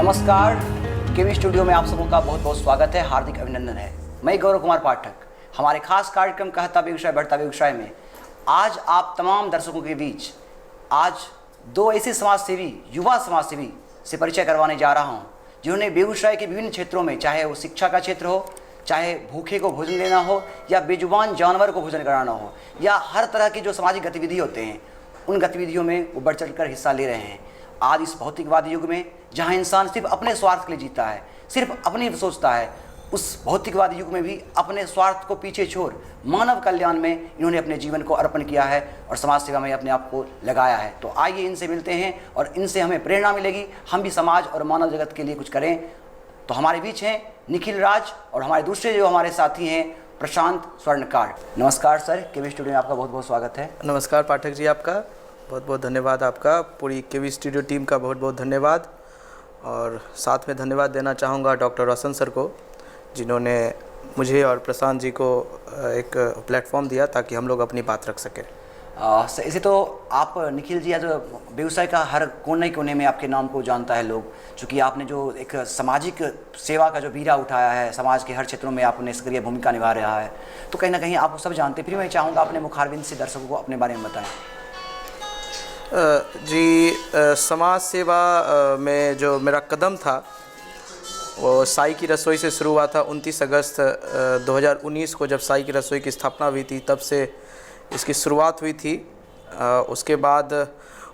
नमस्कार। केवी स्टूडियो में आप सबों का बहुत बहुत स्वागत है, हार्दिक अभिनंदन है। मैं गौरव कुमार पाठक। हमारे खास कार्यक्रम कहता बेगूसराय बढ़ता बेगूसराय में आज आप तमाम दर्शकों के बीच आज दो ऐसे समाजसेवी, युवा समाजसेवी से परिचय करवाने जा रहा हूं, जिन्होंने बेगूसराय के विभिन्न क्षेत्रों में, चाहे वो शिक्षा का क्षेत्र हो, चाहे भूखे को भोजन देना हो, या बेजुबान जानवर को भोजन कराना हो, या हर तरह की जो सामाजिक गतिविधि होते हैं उन गतिविधियों में वो बढ़ चढ़ कर हिस्सा ले रहे हैं। आज इस भौतिकवादी युग में जहां इंसान सिर्फ अपने स्वार्थ के लिए जीता है, सिर्फ अपनी सोचता है, उस भौतिकवादी युग में भी अपने स्वार्थ को पीछे छोड़ मानव कल्याण में इन्होंने अपने जीवन को अर्पण किया है और समाज सेवा में अपने आप को लगाया है। तो आइए इनसे मिलते हैं और इनसे हमें प्रेरणा मिलेगी, हम भी समाज और मानव जगत के लिए कुछ करें। तो हमारे बीच हैं निखिल राज और हमारे दूसरे जो हमारे साथी हैं प्रशांत स्वर्णकार। नमस्कार सर, केवी स्टूडियो में आपका बहुत बहुत स्वागत है। नमस्कार पाठक जी, आपका बहुत बहुत धन्यवाद। आपका पूरी केवी स्टूडियो टीम का बहुत बहुत धन्यवाद। और साथ में धन्यवाद देना चाहूँगा डॉक्टर रोशन सर को, जिन्होंने मुझे और प्रशांत जी को एक प्लेटफॉर्म दिया ताकि हम लोग अपनी बात रख सकें। ऐसे तो आप निखिल जी, आज बेगूसराय का हर कोने कोने में आपके नाम को जानता है लोग, चूँकि आपने जो एक सामाजिक सेवा का जो बीड़ा उठाया है, समाज के हर क्षेत्रों में आपने सक्रिय भूमिका निभा रहा है, तो कहीं ना कहीं आप सब जानते। फिर मैं चाहूँगा अपने मुखारबिंद से दर्शकों को अपने बारे में बताएं। जी, समाज सेवा में जो मेरा कदम था वो साई की रसोई से शुरू हुआ था। 29 अगस्त 2019 को जब साई की रसोई की स्थापना हुई थी, तब से इसकी शुरुआत हुई थी। उसके बाद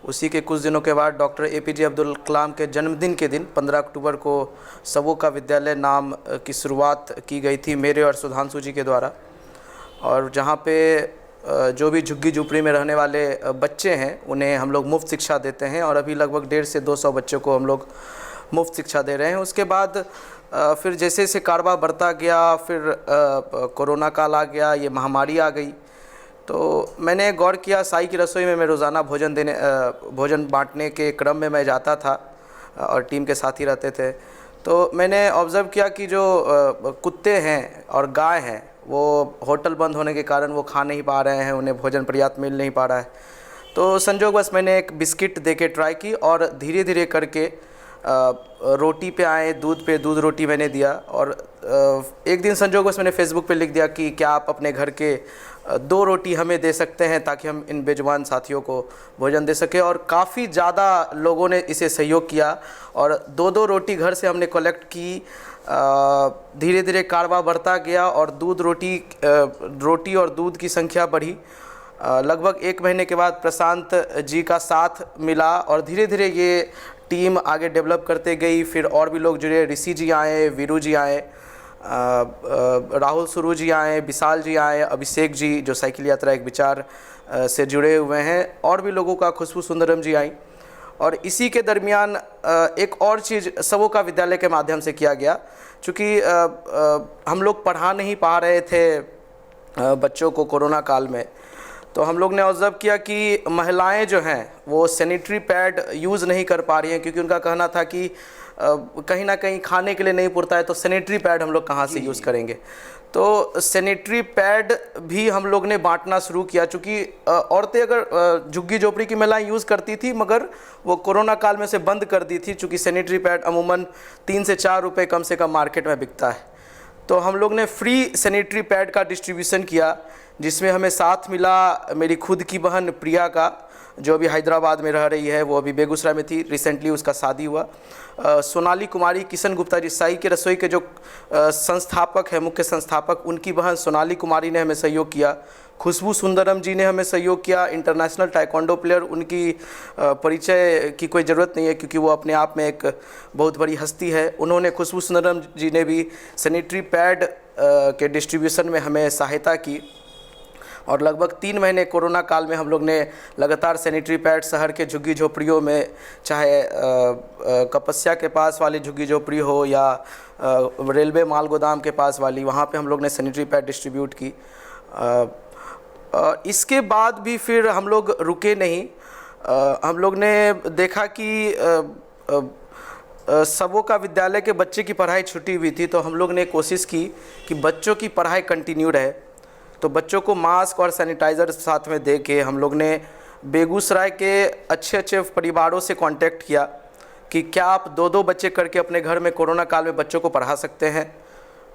उसी के कुछ दिनों के बाद डॉक्टर APJ अब्दुल कलाम के जन्मदिन के दिन 15 अक्टूबर को सबों का विद्यालय नाम की शुरुआत की गई थी मेरे और सुधांशु जी के द्वारा। और जहाँ पे जो भी झुग्गी झुपड़ी में रहने वाले बच्चे हैं उन्हें हम लोग मुफ्त शिक्षा देते हैं, और अभी लगभग 150 से 200 बच्चों को हम लोग मुफ्त शिक्षा दे रहे हैं। उसके बाद फिर जैसे जैसे कारोबार बढ़ता गया, फिर कोरोना काल आ गया, ये महामारी आ गई, तो मैंने गौर किया साई की रसोई में मैं रोज़ाना भोजन बांटने के क्रम में मैं जाता था और टीम के साथ ही रहते थे। तो मैंने ऑब्ज़र्व किया कि जो कुत्ते हैं और गाय हैं वो होटल बंद होने के कारण वो खा नहीं पा रहे हैं, उन्हें भोजन पर्याप्त मिल नहीं पा रहा है। तो संजोगवश मैंने एक बिस्किट दे के ट्राई की और धीरे धीरे करके रोटी पे आए, दूध पे दूध रोटी मैंने दिया। और एक दिन संजोगवश मैंने फेसबुक पे लिख दिया कि क्या आप अपने घर के 2 रोटी हमें दे सकते हैं ताकि हम इन बेजुबान साथियों को भोजन दे सकें। और काफ़ी ज़्यादा लोगों ने इसे सहयोग किया और 2-2 रोटी घर से हमने कलेक्ट की। धीरे धीरे कारोबार बढ़ता गया और रोटी और दूध की संख्या बढ़ी। लगभग 1 महीने के बाद प्रशांत जी का साथ मिला और धीरे धीरे ये टीम आगे डेवलप करते गई। फिर और भी लोग जुड़े, ऋषि जी आए, वीरू जी आए, राहुल सुरू जी आए, विशाल जी आए, अभिषेक जी जो साइकिल यात्रा एक विचार से जुड़े हुए हैं, और भी लोगों का, खुशबू सुंदरम जी आई। और इसी के दरमियान एक और चीज़ सबों का विद्यालय के माध्यम से किया गया। चूँकि हम लोग पढ़ा नहीं पा रहे थे बच्चों को कोरोना काल में, तो हम लोग ने ऑब्ज़र्व किया कि महिलाएं जो हैं वो सैनिटरी पैड यूज़ नहीं कर पा रही हैं, क्योंकि उनका कहना था कि कहीं ना कहीं खाने के लिए नहीं पुरता है, तो सैनिटरी पैड हम लोग कहाँ से यूज़ करेंगे। तो सैनिटरी पैड भी हम लोग ने बांटना शुरू किया। चूँकि औरतें अगर झुग्गी झोपड़ी की महिलाएं यूज़ करती थी, मगर वो कोरोना काल में से बंद कर दी थी, चूँकि सैनिटरी पैड अमूमन 3 से 4 रुपये कम से कम मार्केट में बिकता है। तो हम लोग ने फ्री सैनिटरी पैड का डिस्ट्रीब्यूशन किया, जिसमें हमें साथ मिला मेरी खुद की बहन प्रिया का, जो अभी हैदराबाद में रह रही है, वो अभी बेगूसराय में थी, रिसेंटली उसका शादी हुआ। सोनाली कुमारी किशन गुप्ता जी, साई के रसोई के जो संस्थापक है, मुख्य संस्थापक, उनकी बहन सोनाली कुमारी ने हमें सहयोग किया। खुशबू सुंदरम जी ने हमें सहयोग किया, इंटरनेशनल टाइकोंडो प्लेयर। उनकी परिचय की कोई ज़रूरत नहीं है क्योंकि वो अपने आप में एक बहुत बड़ी हस्ती है। उन्होंने, खुशबू सुंदरम जी ने भी सैनिटरी पैड के डिस्ट्रीब्यूशन में हमें सहायता की। और लगभग 3 महीने कोरोना काल में हम लोग ने लगातार सैनिटरी पैड शहर के झुग्गी झोपड़ियों में, चाहे कपस्या के पास वाली झुग्गी झोपड़ी हो या रेलवे माल गोदाम के पास वाली, वहाँ पे हम लोग ने सैनिटरी पैड डिस्ट्रीब्यूट की। इसके बाद भी फिर हम लोग रुके नहीं। हम लोग ने देखा कि सबों का विद्यालय के बच्चे की पढ़ाई छुट्टी हुई थी, तो हम लोग ने कोशिश की कि बच्चों की पढ़ाई कंटिन्यू रहे। तो बच्चों को मास्क और सैनिटाइज़र साथ में दे के हम लोग ने बेगूसराय के अच्छे अच्छे परिवारों से कांटेक्ट किया कि क्या आप 2-2 बच्चे करके अपने घर में कोरोना काल में बच्चों को पढ़ा सकते हैं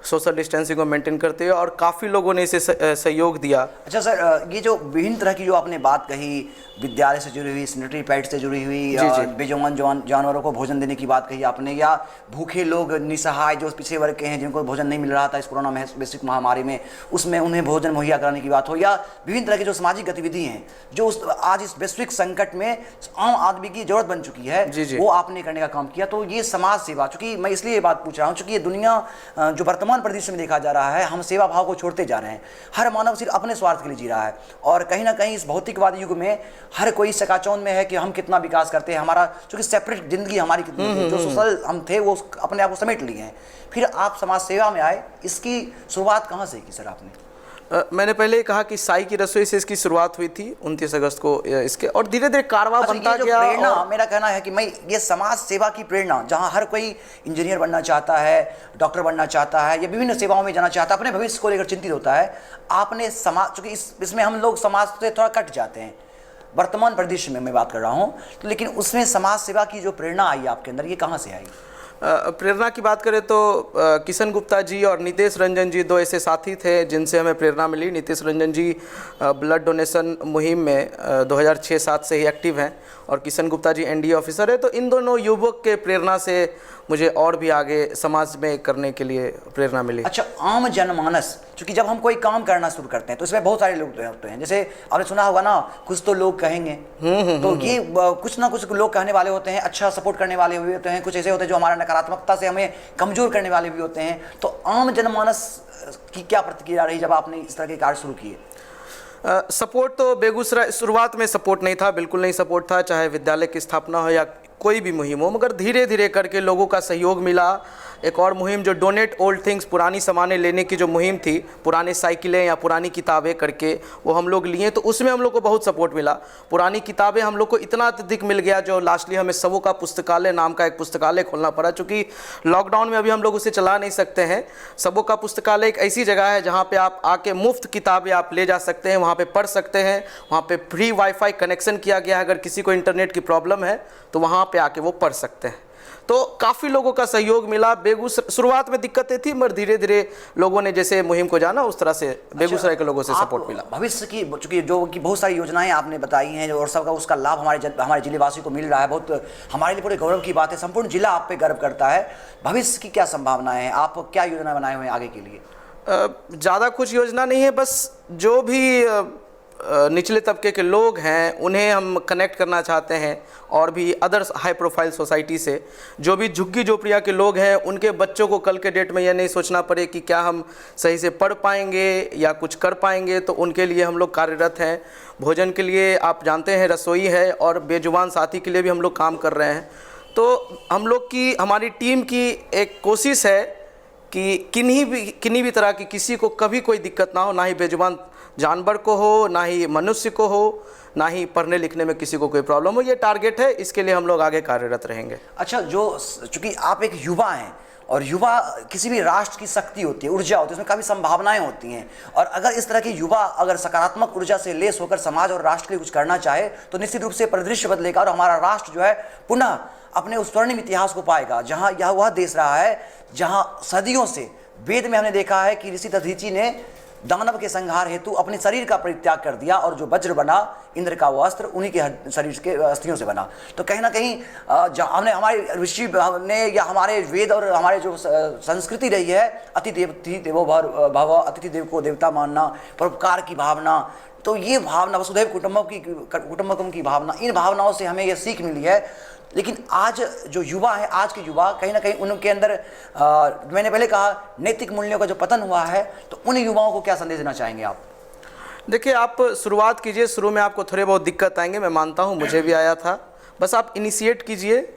सोशल डिस्टेंसिंग को मेंटेन करते हुए, और काफ़ी लोगों ने इसे सहयोग दिया। अच्छा सर, ये जो विभिन्न तरह की जो आपने बात कही, विद्यालय से जुड़ी हुई, सैनिटरी पैड से जुड़ी हुई, बेजुबान जानवरों को भोजन देने की बात कही आपने, या भूखे लोग, निसहाय जो पिछड़े वर्ग के हैं जिनको भोजन नहीं मिल रहा था इस कोरोना वैश्विक महामारी में, उसमें उन्हें भोजन मुहैया कराने की बात हो, या विभिन्न तरह की जो सामाजिक गतिविधि हैं जो आज इस वैश्विक संकट में आम आदमी की जरूरत बन चुकी है, वो आपने करने का काम किया। तो ये समाज सेवा, चूंकि मैं इसलिए ये बात पूछ रहा हूँ चूंकि ये दुनिया जो वर्तमान परिदृश्य में देखा जा रहा है, हम सेवा भाव को छोड़ते जा रहे हैं। हर मानव सिर्फ अपने स्वार्थ के लिए जी रहा है, और कहीं ना कहीं इस भौतिकवादी युग में हर कोई चकाचौंध में है कि हम कितना विकास करते हैं, हमारा चूंकि सेपरेट जिंदगी हमारी कितनी है, जो सोशल हम थे वो अपने आप को समेट लिए हैं। फिर आप समाज सेवा में आए, इसकी शुरुआत कहाँ से की सर आपने? मैंने पहले ही कहा कि साई की रसोई से इसकी शुरुआत हुई थी 29 अगस्त को इसके, और धीरे धीरे कारवा बनता गया। प्रेरणा, मेरा कहना है कि मैं ये समाज सेवा की प्रेरणा, जहाँ हर कोई इंजीनियर बनना चाहता है, डॉक्टर बनना चाहता है, या विभिन्न सेवाओं में जाना चाहता है, अपने भविष्य को लेकर चिंतित होता है, आपने समाज, चूँकि इसमें हम लोग समाज से थोड़ा कट जाते हैं, वर्तमान परिदृश्य में मैं बात कर रहा हूँ, तो लेकिन उसमें समाज सेवा की जो प्रेरणा आई आपके अंदर, ये कहाँ से आई? प्रेरणा की बात करें तो किशन गुप्ता जी और नितेश रंजन जी 2 ऐसे साथी थे जिनसे हमें प्रेरणा मिली। नितेश रंजन जी ब्लड डोनेशन मुहिम में 2006-07 से ही एक्टिव हैं, और किशन गुप्ता जी एनडीए ऑफिसर है। तो इन दोनों युवक के प्रेरणा से मुझे और भी आगे समाज में करने के लिए प्रेरणा मिली। अच्छा, आम जनमानस, क्योंकि जब हम कोई काम करना शुरू करते हैं तो इसमें बहुत सारे लोग होते हैं, जैसे आपने सुना होगा ना, कुछ तो लोग कहेंगे, तो ये कुछ ना कुछ लोग कहने वाले होते हैं, अच्छा सपोर्ट करने वाले भी होते हैं, कुछ ऐसे होते हैं जो हमारा नकारात्मकता से हमें कमजोर करने वाले भी होते हैं। तो आम जनमानस की क्या प्रतिक्रिया रही जब आपने इस तरह के कार्य शुरू किए? सपोर्ट तो बेगूसराय शुरुआत में सपोर्ट नहीं था, बिल्कुल नहीं सपोर्ट था, चाहे विद्यालय की स्थापना हो या कोई भी मुहिम हो, मगर धीरे धीरे करके लोगों का सहयोग मिला। एक और मुहिम जो डोनेट ओल्ड थिंग्स, पुरानी सामानें लेने की जो मुहिम थी, पुरानी साइकिलें या पुरानी किताबें करके वो हम लोग लिए, तो उसमें हम लोग को बहुत सपोर्ट मिला। पुरानी किताबें हम लोग को इतना अत्यधिक मिल गया जो लास्टली हमें सबों का पुस्तकालय नाम का एक पुस्तकालय खोलना पड़ा, चूँकि लॉकडाउन में अभी हम लोग उसे चला नहीं सकते हैं। सबों का पुस्तकालय एक ऐसी जगह है जहाँ पर आप आके मुफ्त किताबें आप ले जा सकते हैं, वहाँ पर पढ़ सकते हैं, वहाँ पर फ्री वाईफाई कनेक्शन किया गया है, अगर किसी को इंटरनेट की प्रॉब्लम है तो वहाँ पे आके वो पढ़ सकते हैं। तो काफ़ी लोगों का सहयोग मिला। बेगूसराय शुरुआत में दिक्कतें थी, मगर धीरे धीरे लोगों ने जैसे मुहिम को जाना उस तरह से बेगूसराय के लोगों से सपोर्ट मिला। भविष्य की, चूँकि जो कि बहुत सारी योजनाएं आपने बताई हैं और सबका उसका लाभ हमारे जिले वासी को मिल रहा है, बहुत हमारे लिए पूरे गौरव की बात है। संपूर्ण जिला आप पे गर्व करता है। भविष्य की क्या संभावनाएं हैं, आप क्या योजना बनाए हुए हैं आगे के लिए? ज़्यादा कुछ योजना नहीं है, बस जो भी निचले तबके के लोग हैं उन्हें हम कनेक्ट करना चाहते हैं, और भी अदर हाई प्रोफाइल सोसाइटी से। जो भी झुग्गी झोपड़ियाँ के लोग हैं उनके बच्चों को कल के डेट में यह नहीं सोचना पड़े कि क्या हम सही से पढ़ पाएंगे या कुछ कर पाएंगे, तो उनके लिए हम लोग कार्यरत हैं। भोजन के लिए आप जानते हैं रसोई है, और बेजुबान साथी के लिए भी हम लोग काम कर रहे हैं। तो हम लोग की, हमारी टीम की एक कोशिश है कि किन्हीं भी तरह की किसी को कभी कोई दिक्कत ना हो, ना ही बेजुबान जानवर को हो, ना ही मनुष्य को हो, ना ही पढ़ने लिखने में किसी को कोई प्रॉब्लम हो। ये टारगेट है, इसके लिए हम लोग आगे कार्यरत रहेंगे। अच्छा, चूँकि आप एक युवा हैं, और युवा किसी भी राष्ट्र की शक्ति होती है, ऊर्जा होती है, उसमें काफ़ी संभावनाएं होती हैं, और अगर इस तरह के युवा अगर सकारात्मक ऊर्जा से लेस होकर समाज और राष्ट्र के लिए कुछ करना चाहे तो निश्चित रूप से परिदृश्य बदलेगा, और हमारा राष्ट्र जो है पुनः अपने उस स्वर्णिम इतिहास को पाएगा, जहाँ यह वह देश रहा है जहाँ सदियों से, वेद में हमने देखा है कि ऋषि दधीचि ने दानव के संहार हेतु अपने शरीर का परित्याग कर दिया, और जो वज्र बना इंद्र का वो अस्त्र उन्हीं के शरीर के अस्थियों से बना। तो कहीं ना कहीं हमने, हमारे ऋषि ने या हमारे वेद और हमारे जो संस्कृति रही है, अतिथि देवो भव, अतिथि देव को देवता मानना, परोपकार की भावना, तो ये भावना, वसुधैव कुटुम्बकम की भावना, इन भावनाओं से हमें ये सीख मिली है। लेकिन आज जो युवा है, आज के युवा कहीं ना कहीं उनके अंदर, मैंने पहले कहा, नैतिक मूल्यों का जो पतन हुआ है, तो उन युवाओं को क्या संदेश देना चाहेंगे आप? देखिए, आप शुरुआत कीजिए, शुरू में आपको थोड़े बहुत दिक्कत आएंगे, मैं मानता हूँ, मुझे भी आया था। बस आप इनिशिएट कीजिए।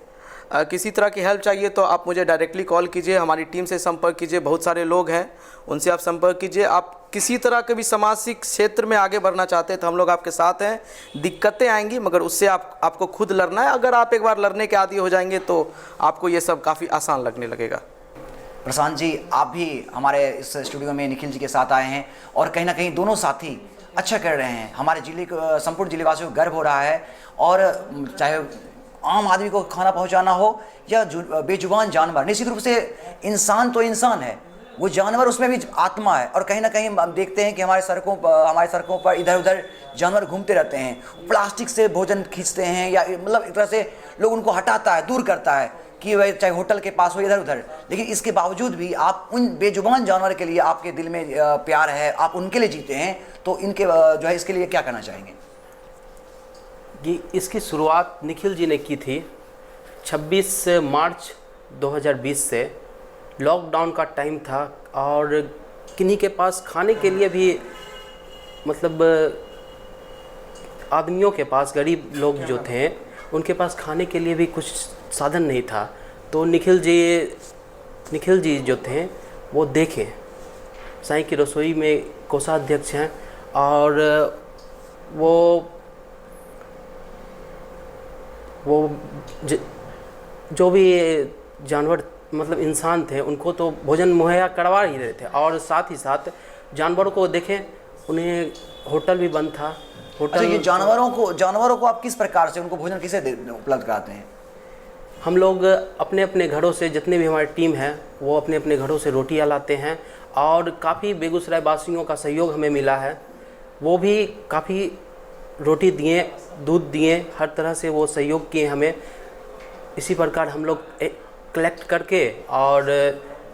किसी तरह की हेल्प चाहिए तो आप मुझे डायरेक्टली कॉल कीजिए, हमारी टीम से संपर्क कीजिए, बहुत सारे लोग हैं उनसे आप संपर्क कीजिए। आप किसी तरह के भी सामाजिक क्षेत्र में आगे बढ़ना चाहते हैं तो हम लोग आपके साथ हैं। दिक्कतें आएंगी, मगर उससे आपको खुद लड़ना है। अगर आप एक बार लड़ने के आदी हो जाएंगे तो आपको ये सब काफ़ी आसान लगने लगेगा। प्रशांत जी, आप भी हमारे इस स्टूडियो में निखिल जी के साथ आए हैं, और कहीं ना कहीं दोनों साथी अच्छा कर रहे हैं। हमारे जिले को, संपूर्ण जिलेवासियों को गर्व हो रहा है, और चाहे आम आदमी को खाना पहुंचाना हो या बेजुबान जानवर, निश्चित रूप से इंसान तो इंसान है, वो जानवर उसमें भी आत्मा है। और कहीं ना कहीं हम देखते हैं कि हमारे सड़कों पर इधर उधर जानवर घूमते रहते हैं, प्लास्टिक से भोजन खींचते हैं या मतलब एक तरह से लोग उनको हटाता है, दूर करता है कि वह चाहे होटल के पास हो इधर उधर। लेकिन इसके बावजूद भी आप उन बेजुबान जानवर के लिए आपके दिल में प्यार है, आप उनके लिए जीते हैं, तो इनके जो है इसके लिए क्या करना चाहेंगे? कि इसकी शुरुआत निखिल जी ने की थी 26 मार्च 2020 से। लॉकडाउन का टाइम था और किन्हीं के पास खाने के लिए भी मतलब आदमियों के पास, गरीब लोग जो थे उनके पास खाने के लिए भी कुछ साधन नहीं था। तो निखिल जी जो थे वो देखे, साईं की रसोई में कोषाध्यक्ष हैं और वो जो भी जानवर मतलब इंसान थे उनको तो भोजन मुहैया करवा ही रहे थे, और साथ ही साथ जानवरों को देखें, उन्हें होटल भी बंद था। अच्छा, ये जानवरों को आप किस प्रकार से उनको भोजन किसे उपलब्ध कराते हैं? हम लोग अपने अपने घरों से, जितने भी हमारी टीम है वो अपने अपने घरों से रोटियां लाते हैं, और काफ़ी बेगूसराय वासियों का सहयोग हमें मिला है। वो भी काफ़ी रोटी दिए, दूध दिए, हर तरह से वो सहयोग किए हमें। इसी प्रकार हम लोग कलेक्ट करके और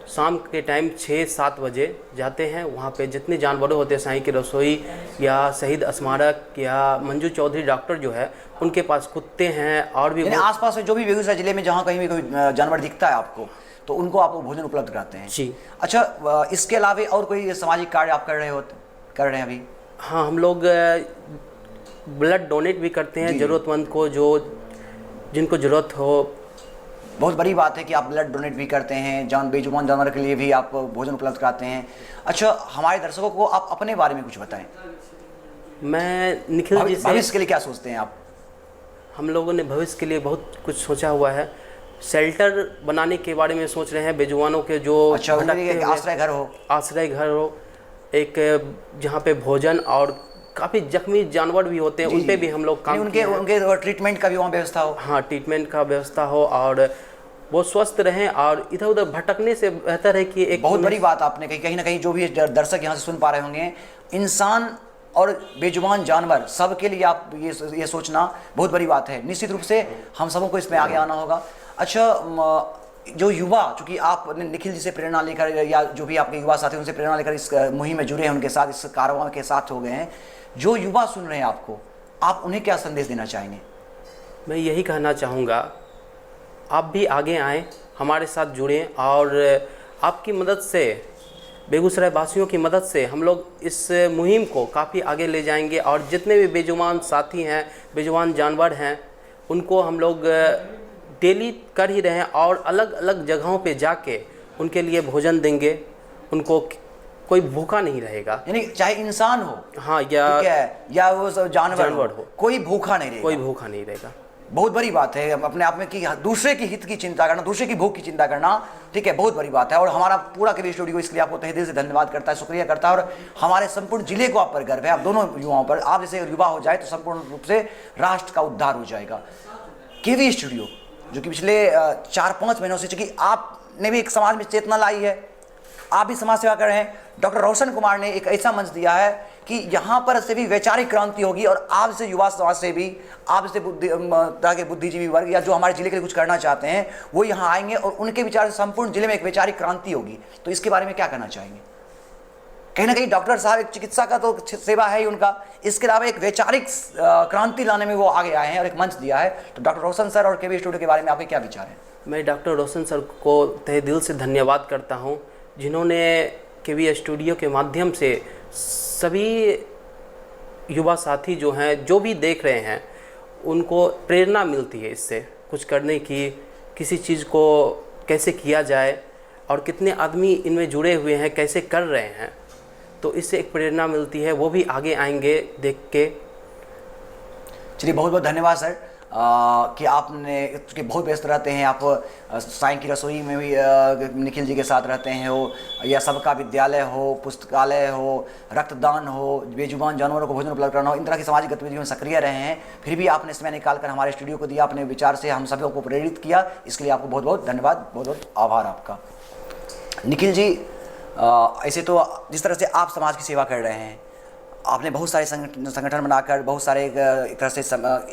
शाम के टाइम 6-7 बजे जाते हैं वहाँ पे। जितने जानवर होते हैं, साईं की रसोई या शहीद स्मारक या मंजू चौधरी डॉक्टर जो है उनके पास कुत्ते हैं, और भी आसपास में जो भी बेगूसराय जिले में जहाँ कहीं भी कोई जानवर दिखता है आपको, तो उनको आप भोजन उपलब्ध कराते हैं जी। अच्छा, इसके अलावा और कोई सामाजिक कार्य आप कर रहे हैं अभी? हाँ, हम लोग ब्लड डोनेट भी करते हैं ज़रूरतमंद को, जिनको ज़रूरत हो। बहुत बड़ी बात है कि आप ब्लड डोनेट भी करते हैं, बेजुबान जानवर के लिए भी आप भोजन उपलब्ध कराते हैं। अच्छा, हमारे दर्शकों को आप अपने बारे में कुछ बताएं। मैं निखिल जी से, भविष्य के लिए क्या सोचते हैं आप? हम लोगों ने भविष्य के लिए बहुत कुछ सोचा हुआ है। शेल्टर बनाने के बारे में सोच रहे हैं, बेजुबानों के जो आश्रय घर हो, एक जहाँ पे भोजन और काफ़ी जख्मी जानवर भी होते हैं, उन पे भी हम लोग काम उनके ट्रीटमेंट का भी वहाँ व्यवस्था हो। हाँ, ट्रीटमेंट का व्यवस्था हो और वो स्वस्थ रहें, और इधर उधर भटकने से बेहतर है कि एक बहुत बड़ी बात आपने कही। कहीं ना कहीं जो भी दर्शक यहाँ से सुन पा रहे होंगे, इंसान और बेजुबान जानवर सबके लिए आप ये सोचना बहुत बड़ी बात है। निश्चित रूप से हम सबों को इसमें आगे आना होगा। अच्छा, जो युवा, चूँकि आपने निखिल जी से प्रेरणा लेकर या जो भी आपके युवा साथी उनसे प्रेरणा लेकर इस मुहिम में जुड़े हैं, उनके साथ इस कारवां के साथ हो गए हैं, जो युवा सुन रहे हैं आपको, आप उन्हें क्या संदेश देना चाहेंगे? मैं यही कहना चाहूँगा, आप भी आगे आएँ, हमारे साथ जुड़ें, और आपकी मदद से, बेगूसराय वासियों की मदद से हम लोग इस मुहिम को काफ़ी आगे ले जाएंगे। और जितने भी बेजुबान साथी हैं, बेजुबान जानवर हैं, उनको हम लोग डेली कर ही रहे हैं, और अलग अलग जगहों पे जाके उनके लिए भोजन देंगे। उनको कोई भूखा नहीं रहेगा, यानी चाहे इंसान हो, हाँ, या वो जानवर हो, कोई भूखा नहीं रहेगा। बहुत बड़ी बात है अपने आप में कि दूसरे की हित की चिंता करना, दूसरे की भूख की चिंता करना, ठीक है, बहुत बड़ी बात है। और हमारा पूरा केवी स्टूडियो इसके लिए आपको तहे दिल से धन्यवाद करता है, शुक्रिया करता है। और हमारे संपूर्ण जिले को आप पर गर्व है, आप दोनों युवाओं पर। आप जैसे युवा हो जाए तो संपूर्ण रूप से राष्ट्र का उद्धार हो जाएगा। केवी स्टूडियो जो कि पिछले 4-5 महीनों से, चूँकि आपने भी एक समाज में चेतना लाई है, आप भी समाज सेवा कर रहे हैं, डॉक्टर रोशन कुमार ने एक ऐसा मंच दिया है कि यहाँ पर से भी वैचारिक क्रांति होगी, और आप से युवा समाज से भी, आप से तरह के बुद्धिजीवी वर्ग या जो हमारे जिले के लिए कुछ करना चाहते हैं वो यहाँ आएंगे, और उनके विचार से संपूर्ण जिले में एक वैचारिक क्रांति होगी। तो इसके बारे में क्या कहना चाहेंगे? कहीं ना कहीं डॉक्टर साहब एक चिकित्सा का तो सेवा है ही उनका, इसके अलावा एक वैचारिक क्रांति लाने में वो आगे आए हैं और एक मंच दिया है। तो डॉक्टर रोशन सर और केवी स्टूडियो के बारे में आपके क्या विचार हैं? मैं डॉक्टर रोशन सर को तहे दिल से धन्यवाद करता हूँ, जिन्होंने केवी स्टूडियो के माध्यम से सभी युवा साथी जो हैं, जो भी देख रहे हैं, उनको प्रेरणा मिलती है इससे कुछ करने की, किसी चीज़ को कैसे किया जाए, और कितने आदमी इनमें जुड़े हुए हैं, कैसे कर रहे हैं, तो इससे एक प्रेरणा मिलती है। वो भी आगे आएंगे देख के। चलिए, बहुत बहुत धन्यवाद सर। कि आपने चूँकि बहुत व्यस्त रहते हैं, आप साईं की रसोई में भी निखिल जी के साथ रहते हैं, हो या सबका विद्यालय हो, पुस्तकालय हो, रक्तदान हो, बेजुबान जानवरों को भोजन उपलब्ध करना हो, इन तरह की सामाजिक गतिविधियों में सक्रिय रहे हैं, फिर भी आपने समय निकालकर हमारे स्टूडियो को दिया, अपने विचार से हम सभी को प्रेरित किया, इसके लिए आपको बहुत बहुत धन्यवाद, बहुत बहुत आभार आपका। निखिल जी, ऐसे तो जिस तरह से आप समाज की सेवा कर रहे हैं, आपने बहुत सारे संगठन बनाकर, बहुत सारे एक तरह से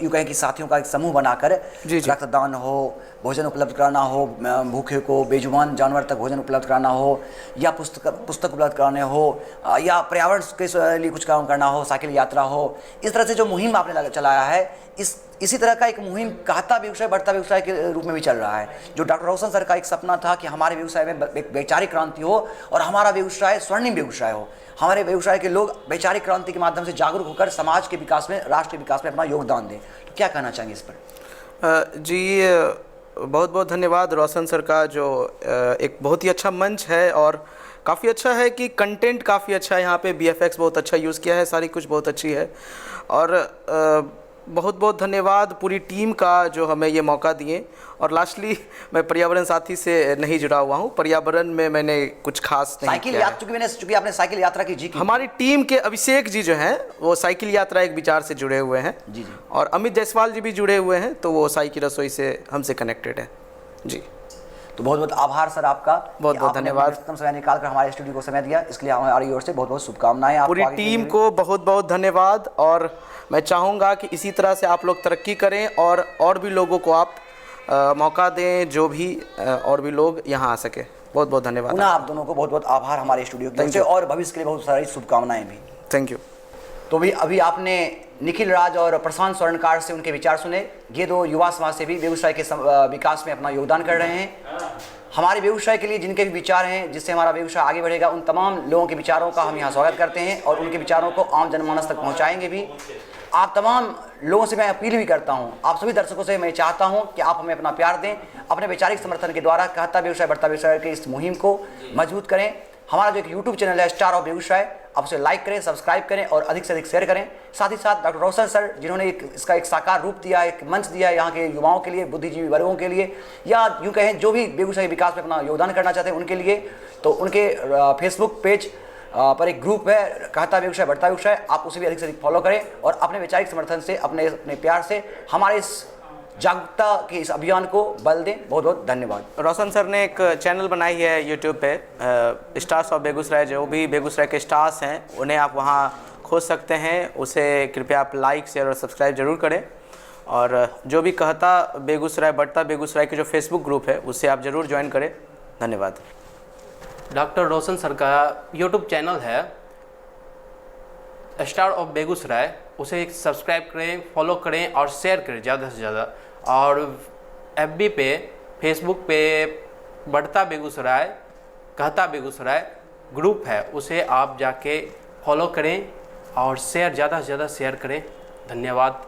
यूँ कहें कि साथियों का एक समूह बनाकर रक्तदान हो, भोजन उपलब्ध कराना हो, भूखे को, बेजुबान जानवर तक भोजन उपलब्ध कराना हो, या पुस्तक उपलब्ध कराने हो, या पर्यावरण के लिए कुछ काम करना हो, साइकिल यात्रा हो, इस तरह से जो मुहिम आपने चलाया है, इसी तरह का एक मुहिम कहता बेगूसराय बढ़ता बेगूसराय के रूप में भी चल रहा है। जो डॉक्टर रोशन सर का एक सपना था कि हमारे बेगूसराय में एक वैचारिक क्रांति हो और हमारा बेगूसराय स्वर्णिम बेगूसराय हो, हमारे बेगूसराय के लोग वैचारिक क्रांति के माध्यम से जागरूक होकर समाज के विकास में, राष्ट्र के विकास में अपना योगदान दें। तो क्या कहना चाहेंगे इस पर? जी, बहुत बहुत धन्यवाद रोशन सर का, जो एक बहुत ही अच्छा मंच है और काफ़ी अच्छा है कि कंटेंट काफ़ी अच्छा है। यहाँ पे VFX बहुत अच्छा यूज़ किया है, सारी कुछ बहुत अच्छी है। और बहुत बहुत धन्यवाद पूरी टीम का जो हमें ये मौका दिए। और लास्टली मैं पर्यावरण साथी से नहीं जुड़ा हुआ हूँ, पर्यावरण में मैंने कुछ खास नहीं साइकिल किया यात्रा, चूँकि आपने साइकिल यात्रा की जी की, हमारी टीम के अभिषेक जी जो हैं वो साइकिल यात्रा एक विचार से जुड़े हुए हैं जी जी, और अमित जायसवाल जी भी जुड़े हुए हैं, तो वो साई की रसोई से हमसे कनेक्टेड है जी। तो बहुत बहुत आभार सर आपका, बहुत बहुत धन्यवाद। उत्तम समय निकालकर हमारे स्टूडियो को समय दिया, इसके लिए हमारी ओर से बहुत बहुत शुभकामनाएं। पूरी टीम को बहुत बहुत धन्यवाद, और मैं चाहूँगा कि इसी तरह से आप लोग तरक्की करें और भी लोगों को आप मौका दें, जो भी और भी लोग यहाँ आ सके। बहुत बहुत धन्यवाद। पुनः आप दोनों को बहुत बहुत आभार हमारे स्टूडियो की ओर से, और भविष्य के लिए बहुत सारी शुभकामनाएं भी। Thank you. तो भी अभी आपने निखिल राज और प्रशांत स्वर्णकार से उनके विचार सुने। ये दो युवा समाज से भी बेगूसराय के विकास में अपना योगदान कर रहे हैं। हमारे बेगूसराय के लिए जिनके भी विचार हैं, जिससे हमारा बेगूसराय आगे बढ़ेगा, उन तमाम लोगों के विचारों का हम यहाँ स्वागत करते हैं और उनके विचारों को आम जनमानस तक पहुँचाएंगे भी। आप तमाम लोगों से मैं अपील भी करता हूं, आप सभी दर्शकों से मैं चाहता हूं कि आप हमें अपना प्यार दें, अपने वैचारिक समर्थन के द्वारा कहता बेगूसराय बढ़ता बेगूसराय के इस मुहिम को मजबूत करें। हमारा जो एक YouTube चैनल है स्टार ऑफ बेगूसराय, आप उसे लाइक करें, सब्सक्राइब करें और अधिक से अधिक शेयर करें। साथ ही साथ डॉक्टर रोशन सर, जिन्होंने इसका एक साकार रूप दिया, एक मंच दिया यहाँ के युवाओं के लिए, बुद्धिजीवी वर्गों के लिए, या यूँ कहें जो भी बेगूसराय के विकास में अपना योगदान करना चाहते हैं उनके लिए, तो उनके फेसबुक पेज पर एक ग्रुप है कहता बेगूसराय बढ़ता बेगूसराय, आप उसे भी अधिक से अधिक फॉलो करें और अपने वैचारिक समर्थन से, अपने प्यार से हमारे इस जागरूकता के इस अभियान को बल दें। बहुत बहुत धन्यवाद। रोशन सर ने एक चैनल बनाई है यूट्यूब पे, स्टार्स ऑफ बेगूसराय, जो भी बेगूसराय के स्टार्स हैं उन्हें आप वहाँ खोज सकते हैं। उसे कृपया आप लाइक, शेयर और सब्सक्राइब जरूर करें। और जो भी कहता बेगूसराय बढ़ता बेगूसराय के जो फेसबुक ग्रुप है उससे आप ज़रूर ज्वाइन करें। धन्यवाद। डॉक्टर रोशन सर का यूट्यूब चैनल है स्टार ऑफ बेगूसराय, उसे सब्सक्राइब करें, फॉलो करें और शेयर करें ज़्यादा से ज़्यादा। और FB पे, फेसबुक पे बढ़ता बेगूसराय कहता बेगूसराय ग्रुप है, उसे आप जाके फॉलो करें और शेयर ज़्यादा से ज़्यादा शेयर करें। धन्यवाद।